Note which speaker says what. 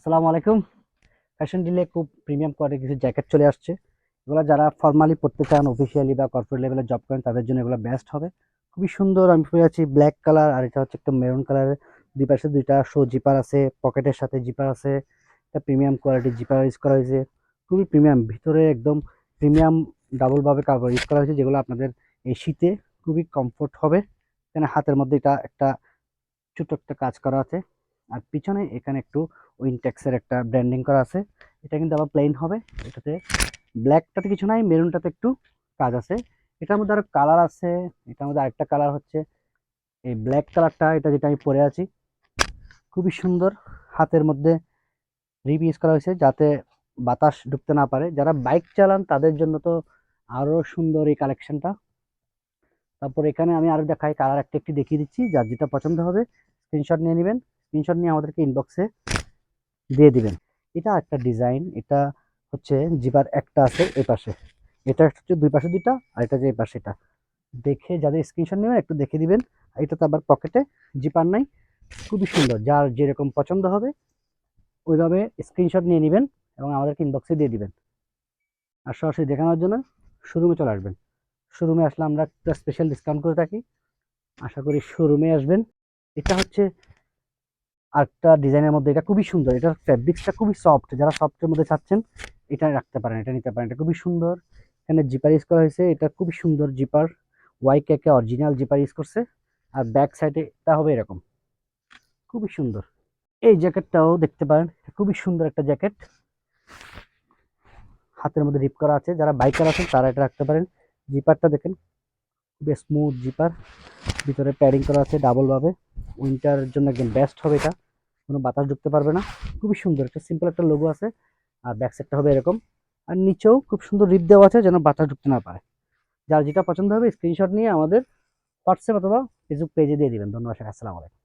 Speaker 1: আসসালামু আলাইকুম। Fashion delay খুব প্রিমিয়াম কোয়ালিটির কিছু জ্যাকেট চলে আসছে। এগুলো যারা ফর্মালি পড়তে চান, অফিসিয়ালি বা কর্পোরেট লেভেলে জব করেন তাদের জন্য এগুলো বেস্ট হবে। খুবই সুন্দর। আমি পরে আছি ব্ল্যাক কালার, আর এটা হচ্ছে একটা মেরুন কালারের। দুই পাশে দুইটা শো জিপার আছে, পকেটের সাথে জিপার আছে। এটা প্রিমিয়াম কোয়ালিটির জিপার ইউজ করা হয়েছে, খুবই প্রিমিয়াম। ভিতরে একদম প্রিমিয়াম ডাবল ভাবে কাপড় ইউজ করা হয়েছে, যেগুলো আপনাদের এই শীতে খুবই কমফোর্ট হবে। এখানে হাতের মধ্যে এটা একটা ছোট একটা কাজ করা আছে, আর পিছনে এখানে একটু উইনটেক্সের একটা ব্র্যান্ডিং করা আছে। এটা কিন্তু আবার প্লেন হবে। এটাতে ব্ল্যাকটাতে কিছু নাই, মেরুনটাতে একটু কাজ আছে। এটার মধ্যে আরো কালার আছে। এটার মধ্যে আরেকটা কালার হচ্ছে এই ব্ল্যাক কালারটা, এটা যেটা আমি পরে আছি, খুবই সুন্দর। হাতের মধ্যে রিপ ইউজ করা হয়েছে যাতে বাতাস ঢুকতে না পারে। যারা বাইক চালান তাদের জন্য তো আরো সুন্দর এই কালেকশনটা। তারপর এখানে আমি আরো দেখাই, কালার একটা একটি দেখিয়ে দিচ্ছি, যার যেটা পছন্দ হবে স্ক্রিনশট নিয়ে নেবেন। স্ক্রিনশট নিয়ে আমাদেরকে ইনবক্সে দিয়ে দিবেন। এটা একটা ডিজাইন, এটা হচ্ছে জিপার একটা আছে এই পাশে, এটা হচ্ছে দুই পাশে দুইটা, আর এটা যে এই পাশে এটা। দেখে যাদের স্ক্রিনশট নেবেন একটু দেখে দিবেন। আর এটা তো আবার পকেটে জিপার নাই, খুবই সুন্দর। যার যেরকম পছন্দ হবে ওইভাবে স্ক্রিনশট নিয়ে নেবেন এবং আমাদেরকে ইনবক্সে দিয়ে দিবেন। আর সরাসরি দেখানোর জন্য শোরুমে চলে আসবেন। শোরুমে আসলে আমরা একটা স্পেশাল ডিসকাউন্ট করে থাকি, আশা করি শোরুমে আসবেন। এটা হচ্ছে আরেকটা ডিজাইনের মধ্যে, এটা খুবই সুন্দর। এটার ফ্যাব্রিক্সটা খুবই সফট, যারা সফটের মধ্যে চাচ্ছেন এটা রাখতে পারেন, এটা নিতে পারেন। এটা খুবই সুন্দর। এখানে জিপার ইউজ করা হয়েছে, এটা খুবই সুন্দর জিপার। ওয়াই কেকে অরিজিনাল জিপার ইউজ করছে। আর ব্যাক সাইডে এটা হবে এরকম, খুবই সুন্দর। এই জ্যাকেটটাও দেখতে পারেন, খুবই সুন্দর একটা জ্যাকেট। হাতের মধ্যে রিপ করা আছে, যারা বাইকার আছেন তারা এটা রাখতে পারেন। জিপারটা দেখেন, খুবই স্মুথ জিপার। ভিতরে প্যাডিং করা আছে ডাবল ভাবে। উইন্টারের জন্য একদম বেস্ট হবে এটা, কোনো বাতাস ঢুকতে পারবে না। খুবই সুন্দর, একটা সিম্পল একটা লোগো আছে। আর ব্যাক সাইডটা হবে এরকম। আর নিচেও খুব সুন্দর রিপ দেওয়া আছে যেন বাতাস ঢুকতে না পারে। যার যেটা পছন্দ হবে স্ক্রিনশট নিয়ে আমাদের হোয়াটসঅ্যাপ অথবা ফেসবুক পেজে দিয়ে দিবেন। ধন্যবাদ। আসসালামু আলাইকুম।